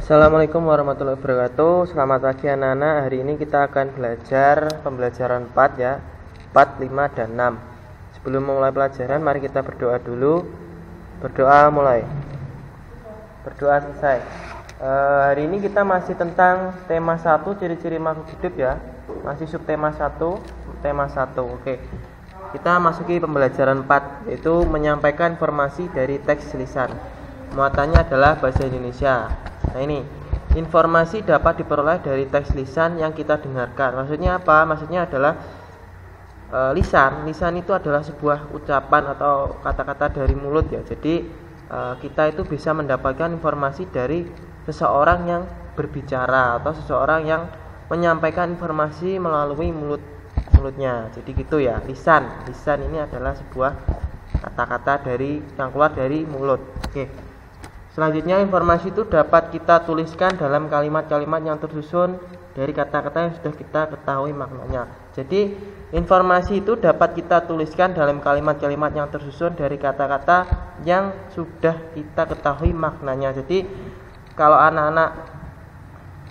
Assalamualaikum warahmatullahi wabarakatuh. Selamat pagi anak-anak. Hari ini kita akan belajar pembelajaran 4 ya, 4, 5, dan 6. Sebelum memulai pelajaran, mari kita berdoa dulu. Berdoa mulai. Berdoa selesai. Hari ini kita masih tentang tema 1, ciri-ciri makhluk hidup ya. Masih subtema 1, tema 1. Oke. Kita masuki pembelajaran 4, yaitu menyampaikan informasi dari teks lisan. Muatannya adalah bahasa Indonesia. Nah ini, informasi dapat diperoleh dari teks lisan yang kita dengarkan. Maksudnya apa? Maksudnya adalah lisan. Lisan itu adalah sebuah ucapan atau kata-kata dari mulut ya. Jadi kita itu bisa mendapatkan informasi dari seseorang yang berbicara atau seseorang yang menyampaikan informasi melalui mulutnya. Jadi gitu ya, lisan. Lisan ini adalah sebuah kata-kata dari yang keluar dari mulut. Oke. Selanjutnya, informasi itu dapat kita tuliskan dalam kalimat-kalimat yang tersusun dari kata-kata yang sudah kita ketahui maknanya. Jadi, informasi itu dapat kita tuliskan dalam kalimat-kalimat yang tersusun dari kata-kata yang sudah kita ketahui maknanya. Jadi, kalau anak-anak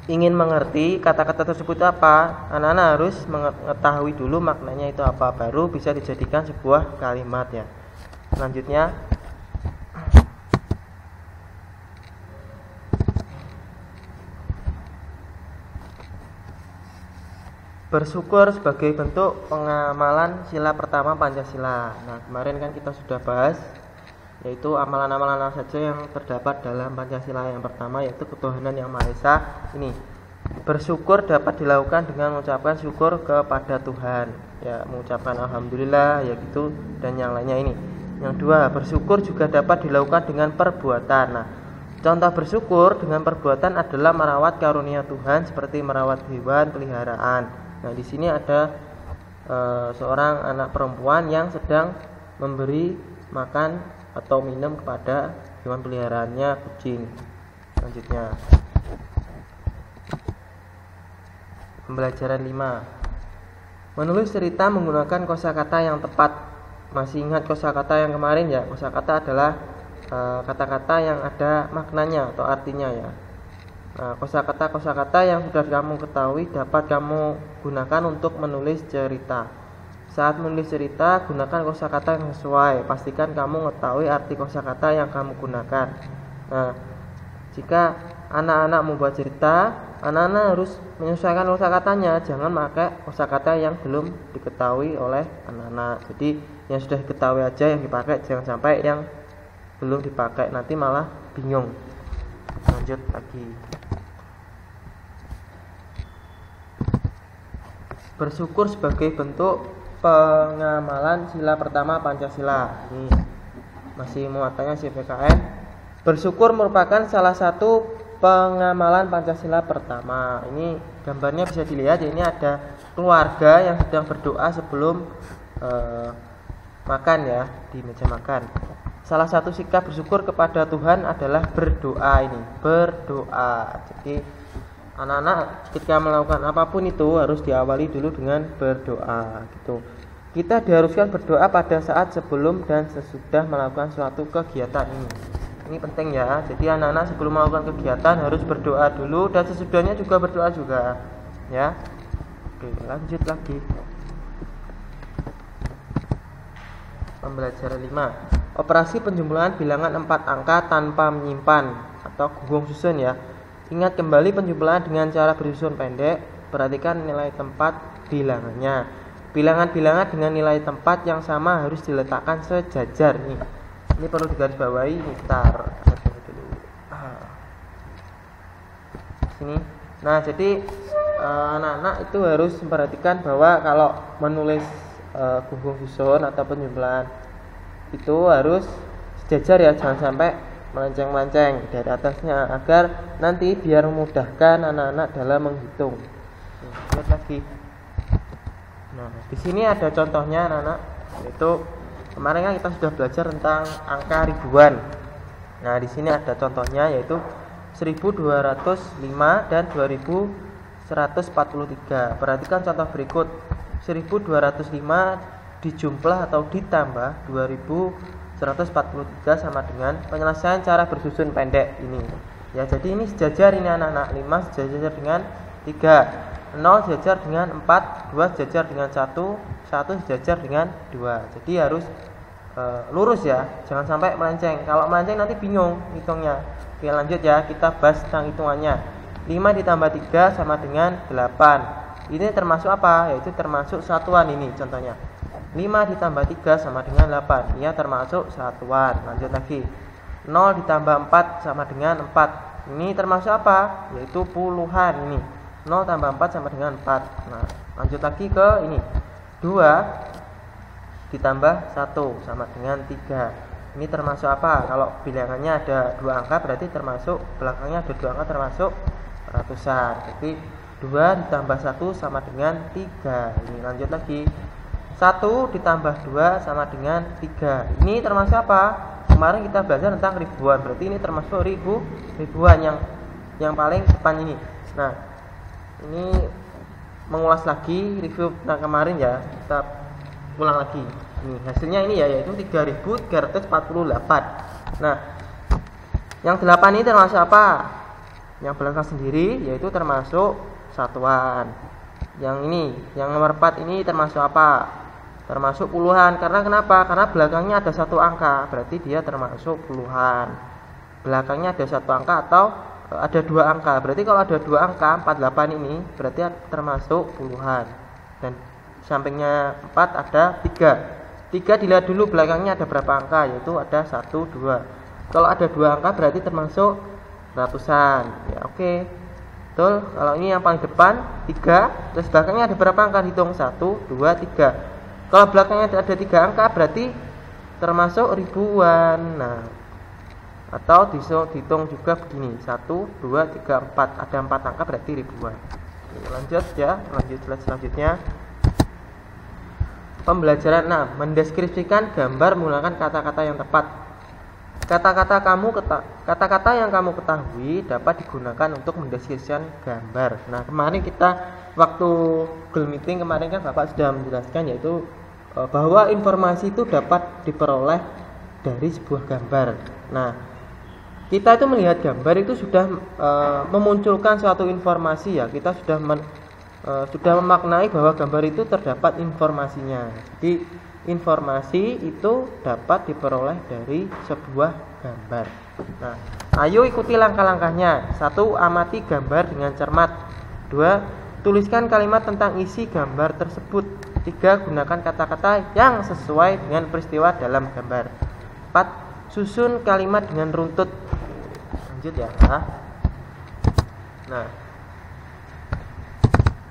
ingin mengerti kata-kata tersebut apa, anak-anak harus mengetahui dulu maknanya itu apa, baru bisa dijadikan sebuah kalimat ya. Selanjutnya, bersyukur sebagai bentuk pengamalan sila pertama Pancasila. Nah, kemarin kan kita sudah bahas, yaitu amalan-amalan apa saja yang terdapat dalam Pancasila. Yang pertama yaitu ketuhanan yang Maha Esa. Ini, bersyukur dapat dilakukan dengan mengucapkan syukur kepada Tuhan. Ya, mengucapkan alhamdulillah, ya gitu, dan yang lainnya ini. Yang dua, bersyukur juga dapat dilakukan dengan perbuatan. Nah, contoh bersyukur dengan perbuatan adalah merawat karunia Tuhan seperti merawat hewan peliharaan. Nah, di sini ada seorang anak perempuan yang sedang memberi makan atau minum kepada hewan peliharaannya, kucing. Selanjutnya, pembelajaran 5. Menulis cerita menggunakan kosakata yang tepat. Masih ingat kosakata yang kemarin ya? Kosakata adalah kata-kata yang ada maknanya atau artinya ya. Nah, kosakata yang sudah kamu ketahui dapat kamu gunakan untuk menulis cerita. Saat menulis cerita, gunakan kosakata yang sesuai. Pastikan kamu mengetahui arti kosakata yang kamu gunakan. Nah, jika anak-anak membuat cerita, anak-anak harus menyesuaikan kosakatanya. Jangan pakai kosakata yang belum diketahui oleh anak-anak. Jadi, yang sudah diketahui aja yang dipakai, jangan sampai yang belum dipakai, nanti malah bingung. Lanjut lagi. Bersyukur sebagai bentuk pengamalan sila pertama Pancasila. Ini masih muatannya CPKN. Bersyukur merupakan salah satu pengamalan Pancasila pertama. Ini gambarnya bisa dilihat ya, ini ada keluarga yang sedang berdoa sebelum makan ya, di meja makan. Salah satu sikap bersyukur kepada Tuhan adalah berdoa ini, berdoa. Jadi anak-anak ketika melakukan apapun itu harus diawali dulu dengan berdoa gitu. Kita diharuskan berdoa pada saat sebelum dan sesudah melakukan suatu kegiatan ini. Ini penting ya. Jadi anak-anak sebelum melakukan kegiatan harus berdoa dulu dan sesudahnya juga berdoa juga ya. Oke, lanjut lagi. Pembelajaran 5. Operasi penjumlahan bilangan 4 angka tanpa menyimpan atau gunggung susun ya. Ingat kembali penjumlahan dengan cara bersusun pendek. Perhatikan nilai tempat bilangannya. Bilangan-bilangan dengan nilai tempat yang sama harus diletakkan sejajar nih. Ini perlu digarisbawahi ntar. Sini. Nah, jadi anak-anak itu harus memperhatikan bahwa kalau menulis gunggung susun atau penjumlahan itu harus sejajar ya, jangan sampai melenceng-melenceng dari atasnya, agar nanti biar memudahkan anak-anak dalam menghitung. Lihat lagi. Nah, di sini ada contohnya anak-anak, yaitu kemarin kan kita sudah belajar tentang angka ribuan. Nah, di sini ada contohnya yaitu 1205 dan 2143. Perhatikan contoh berikut. 1205 dijumlah atau ditambah 2143 sama dengan penyelesaian cara bersusun pendek ini. Ya, jadi ini sejajar ini anak-anak. 5 sejajar dengan 3, 0 sejajar dengan 4, 2 sejajar dengan 1, 1 sejajar dengan 2. Jadi harus lurus ya, jangan sampai melenceng. Kalau melenceng nanti bingung hitungnya. Oke, lanjut ya, kita bahas tentang hitungannya. 5 ditambah 3 sama dengan 8. Ini termasuk apa? Yaitu termasuk satuan ini contohnya. 5 ditambah 3 sama dengan 8. Ia termasuk satuan. Lanjut lagi. 0 ditambah 4 sama dengan 4. Ini termasuk apa? Yaitu puluhan ini. 0 tambah 4 sama dengan 4. Nah, lanjut lagi ke ini. 2 ditambah 1 sama dengan 3. Ini termasuk apa? Kalau bilangannya ada 2 angka berarti termasuk belakangnya ada 2 angka termasuk ratusan. Jadi 2 ditambah 1 sama dengan 3. Ini lanjut lagi. 1 ditambah 2 sama dengan 3. Ini termasuk apa? Kemarin kita belajar tentang ribuan. Berarti ini termasuk ribuan yang paling depan ini. Nah, ini mengulas lagi review kemarin ya. Kita ulang lagi. Nih, hasilnya ini ya, yaitu 3.348. Nah, yang 8 ini termasuk apa? Yang belakang sendiri yaitu termasuk satuan. Yang ini, yang nomor 4 ini termasuk apa? Termasuk puluhan. Karena kenapa? Karena belakangnya ada 1 angka, berarti dia termasuk puluhan. Belakangnya ada 1 angka atau ada 2 angka. Berarti kalau ada 2 angka, 48 ini berarti termasuk puluhan. Dan sampingnya 4 ada 3. 3 dilihat dulu belakangnya ada berapa angka, yaitu ada 1, 2. Kalau ada 2 angka berarti termasuk ratusan. Ya, oke. Betul. Kalau ini yang paling depan 3, terus belakangnya ada berapa angka, hitung 1, 2, 3. Kalau belakangnya ada 3 angka berarti termasuk ribuan. Nah, atau dihitung juga begini, 1, 2, 3, 4. Ada 4 angka berarti ribuan. Lanjut ya, lanjut slide selanjutnya. Pembelajaran 6. Mendeskripsikan gambar menggunakan kata-kata yang tepat. Kata-kata yang kamu ketahui dapat digunakan untuk mendeskripsikan gambar. Nah, kemarin kita waktu Google Meeting kemarin kan Bapak sudah menjelaskan yaitu bahwa informasi itu dapat diperoleh dari sebuah gambar. Nah, kita itu melihat gambar itu sudah memunculkan suatu informasi ya. Kita sudah memaknai bahwa gambar itu terdapat informasinya. Jadi informasi itu dapat diperoleh dari sebuah gambar. Nah, ayo ikuti langkah-langkahnya. 1. Amati gambar dengan cermat. 2. Tuliskan kalimat tentang isi gambar tersebut. 3. Gunakan kata-kata yang sesuai dengan peristiwa dalam gambar. 4. Susun kalimat dengan runtut. Lanjut ya. Nah,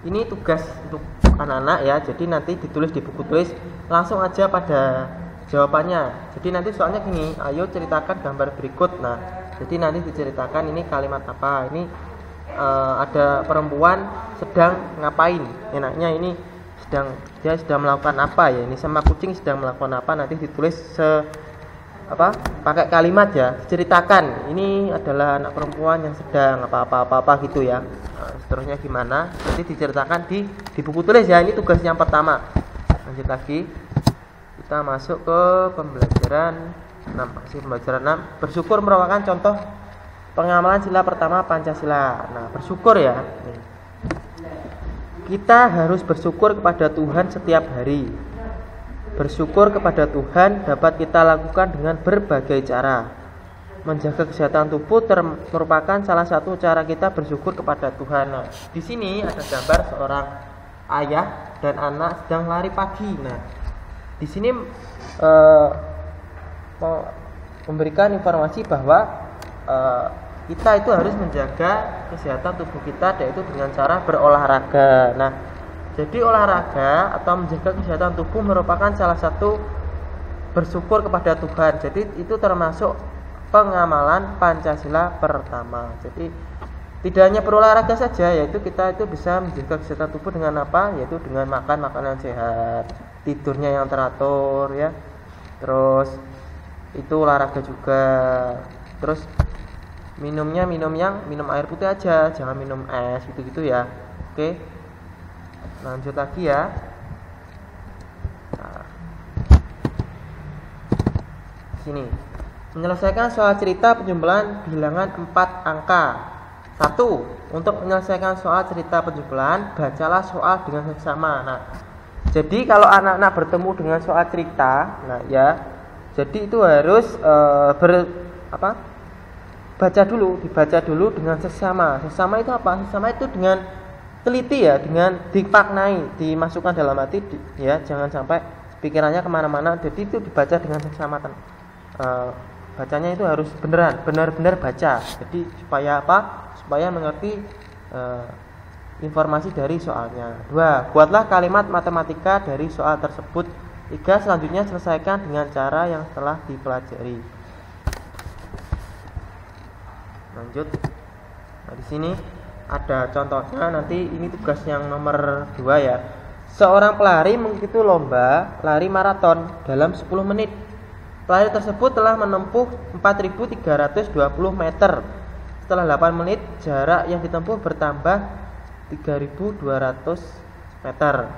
ini tugas untuk anak-anak ya. Jadi nanti ditulis di buku tulis, langsung aja pada jawabannya. Jadi nanti soalnya gini, ayo ceritakan gambar berikut. Nah, jadi nanti diceritakan ini kalimat apa. Ini ada perempuan sedang ngapain. Enaknya ini dia sedang melakukan apa ya. Ini sama kucing sedang melakukan apa. Nanti ditulis pakai kalimat ya, diceritakan ini adalah anak perempuan yang sedang apa gitu ya. Nah, seterusnya gimana nanti diceritakan di buku tulis ya. Ini tugas yang pertama. Lanjut lagi, kita masuk ke pembelajaran 6. Bersyukur merupakan contoh pengamalan sila pertama Pancasila. Nah, bersyukur ya, kita harus bersyukur kepada Tuhan setiap hari. Bersyukur kepada Tuhan dapat kita lakukan dengan berbagai cara. Menjaga kesehatan tubuh merupakan salah satu cara kita bersyukur kepada Tuhan. Nah, di sini ada gambar seorang ayah dan anak sedang lari pagi. Nah, di sini memberikan informasi bahwa kita itu harus menjaga kesehatan tubuh kita, yaitu dengan cara berolahraga. Nah, jadi olahraga atau menjaga kesehatan tubuh merupakan salah satu bersyukur kepada Tuhan. Jadi itu termasuk pengamalan Pancasila pertama. Jadi tidak hanya berolahraga saja, yaitu kita itu bisa menjaga kesehatan tubuh dengan apa? Yaitu dengan makan makanan sehat, tidurnya yang teratur ya. Terus itu olahraga juga. Terus minum air putih aja, jangan minum es gitu-gitu ya. Oke. Lanjut lagi ya. Nah, sini Menyelesaikan soal cerita penjumlahan bilangan 4 angka. 1. Untuk menyelesaikan soal cerita penjumlahan, bacalah soal dengan seksama. Nah, jadi kalau anak-anak bertemu dengan soal cerita, nah ya, jadi itu harus dibaca dulu dengan seksama. Seksama itu apa? Seksama itu dengan teliti ya, dengan dipaknai, dimasukkan dalam hati, ya, jangan sampai pikirannya kemana-mana. Jadi itu dibaca dengan seksama. Bacanya itu harus benar-benar baca. Jadi supaya apa? Supaya mengerti informasi dari soalnya. 2. Buatlah kalimat matematika dari soal tersebut. 3. Selanjutnya selesaikan dengan cara yang telah dipelajari. Lanjut. Nah, di sini ada contohnya, nanti ini tugas yang nomor 2 ya. Seorang pelari mengikuti lomba lari maraton dalam 10 menit. Pelari tersebut telah menempuh 4.320 meter. Setelah 8 menit, jarak yang ditempuh bertambah 3.200 meter.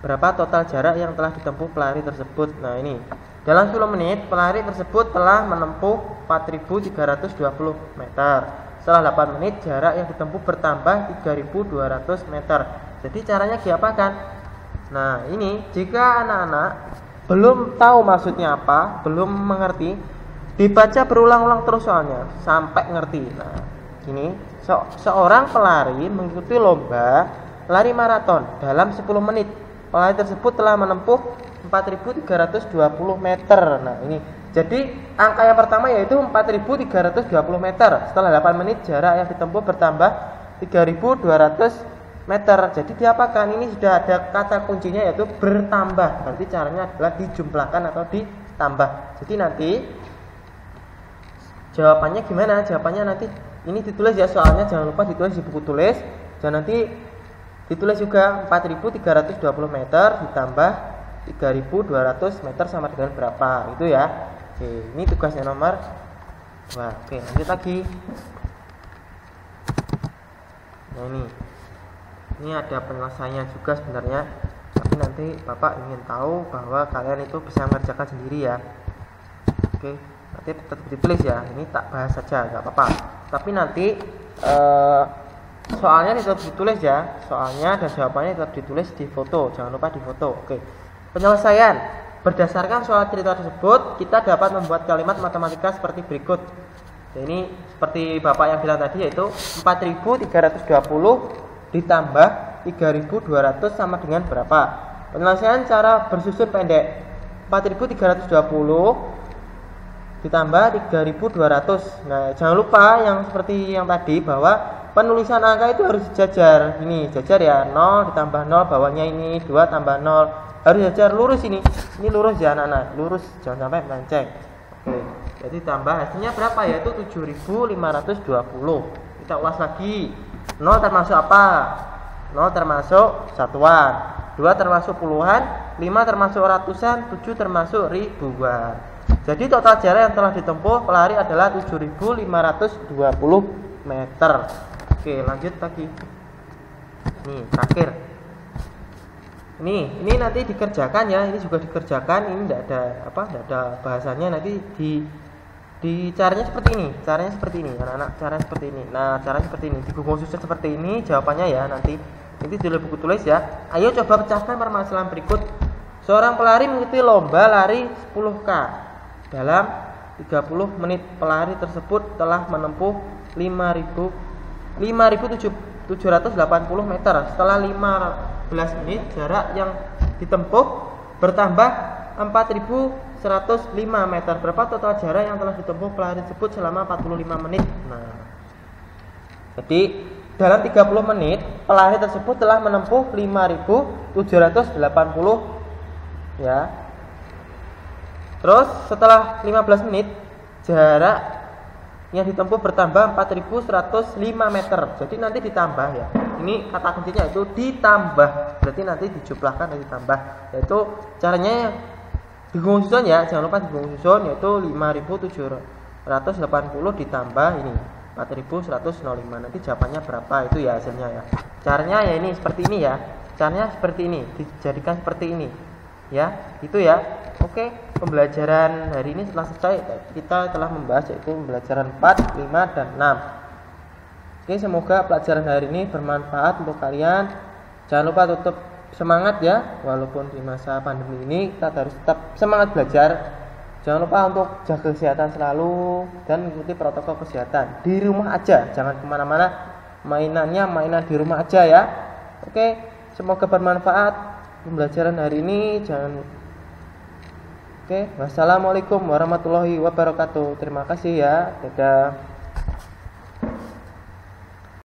Berapa total jarak yang telah ditempuh pelari tersebut? Nah, ini. Dalam 10 menit, pelari tersebut telah menempuh 4.320 meter. Setelah 8 menit, jarak yang ditempuh bertambah 3.200 meter. Jadi caranya diapakan? Nah, ini jika anak-anak belum tahu maksudnya apa, belum mengerti, dibaca berulang-ulang terus soalnya sampai ngerti. Nah, ini seorang pelari mengikuti lomba lari maraton dalam 10 menit. Pelari tersebut telah menempuh 4.320 meter. Nah, ini. Jadi angka yang pertama yaitu 4.320 meter. Setelah 8 menit jarak yang ditempuh bertambah 3.200 meter. Jadi diapakan? Ini sudah ada kata kuncinya yaitu bertambah. Berarti caranya adalah dijumlahkan atau ditambah. Jadi nanti jawabannya gimana? Jawabannya nanti ini ditulis ya, soalnya jangan lupa ditulis di buku tulis. Dan nanti ditulis juga 4.320 meter ditambah 3.200 meter sama dengan berapa? Itu ya. Oke, ini tugasnya nomor 2. Oke, lanjut lagi. Nah, ini ada penyelesaiannya juga sebenarnya, tapi nanti Bapak ingin tahu bahwa kalian itu bisa mengerjakan sendiri ya. Oke, nanti tetap ditulis ya. Ini tak bahas saja, nggak apa-apa. Tapi nanti soalnya tetap ditulis ya. Soalnya dan jawabannya tetap ditulis di foto. Jangan lupa di foto. Oke. Penyelesaian. Berdasarkan soal cerita tersebut, kita dapat membuat kalimat matematika seperti berikut. Nah, ini seperti Bapak yang bilang tadi, yaitu 4.320 ditambah 3.200 sama dengan berapa? Penyelesaian cara bersusun pendek. 4.320 ditambah 3.200. Nah, jangan lupa yang seperti yang tadi bahwa penulisan angka itu harus dijajar. Ini jajar ya, 0 ditambah 0, bawahnya ini 2 tambah 0. Harus jajar lurus ini. Ini lurus ya anak-anak, lurus, jangan sampai melenceng. Oke. Jadi tambah hasilnya berapa? Yaitu 7.520. Kita ulas lagi. 0 termasuk apa? 0 termasuk satuan, 2 termasuk puluhan, 5 termasuk ratusan, 7 termasuk ribuan. Jadi total jarak yang telah ditempuh pelari adalah 7.520 meter. Oke, lanjut lagi. Nih, terakhir. Ini nanti dikerjakan ya, ini juga dikerjakan, ini enggak ada bahasannya, nanti di caranya seperti ini, anak-anak, caranya seperti ini. Nah, caranya seperti ini, digunggung susun seperti ini, jawabannya ya nanti di buku tulis ya. Ayo coba pecahkan permasalahan berikut. Seorang pelari mengikuti lomba lari 10K dalam 30 menit. Pelari tersebut telah menempuh 5.780 meter. Setelah 15 menit jarak yang ditempuh bertambah 4.105 meter. Berapa total jarak yang telah ditempuh pelari tersebut selama 45 menit? Nah, jadi dalam 30 menit pelari tersebut telah menempuh 5.780 ya. Terus setelah 15 menit jarak yang ditempuh bertambah 4.105 meter. Jadi nanti ditambah ya. Ini kata kuncinya itu ditambah. Berarti nanti dijumlahkan dan ditambah. Yaitu caranya digunggung susun ya, jangan lupa digunggung susun, yaitu 5.780 ditambah ini 4.105. Nanti jawabannya berapa itu ya hasilnya ya. Caranya ya ini seperti ini ya. Caranya seperti ini, dijadikan seperti ini. Ya, itu ya. Oke, pembelajaran hari ini setelah selesai kita telah membahas yaitu pembelajaran 4, 5, dan 6. Oke, semoga pelajaran hari ini bermanfaat untuk kalian. Jangan lupa tetap semangat ya, walaupun di masa pandemi ini kita harus tetap semangat belajar. Jangan lupa untuk jaga kesehatan selalu dan mengikuti protokol kesehatan di rumah aja, jangan kemana-mana. Mainan di rumah aja ya. Oke, semoga bermanfaat pembelajaran hari ini. Oke, wassalamualaikum warahmatullahi wabarakatuh. Terima kasih ya. Dadah.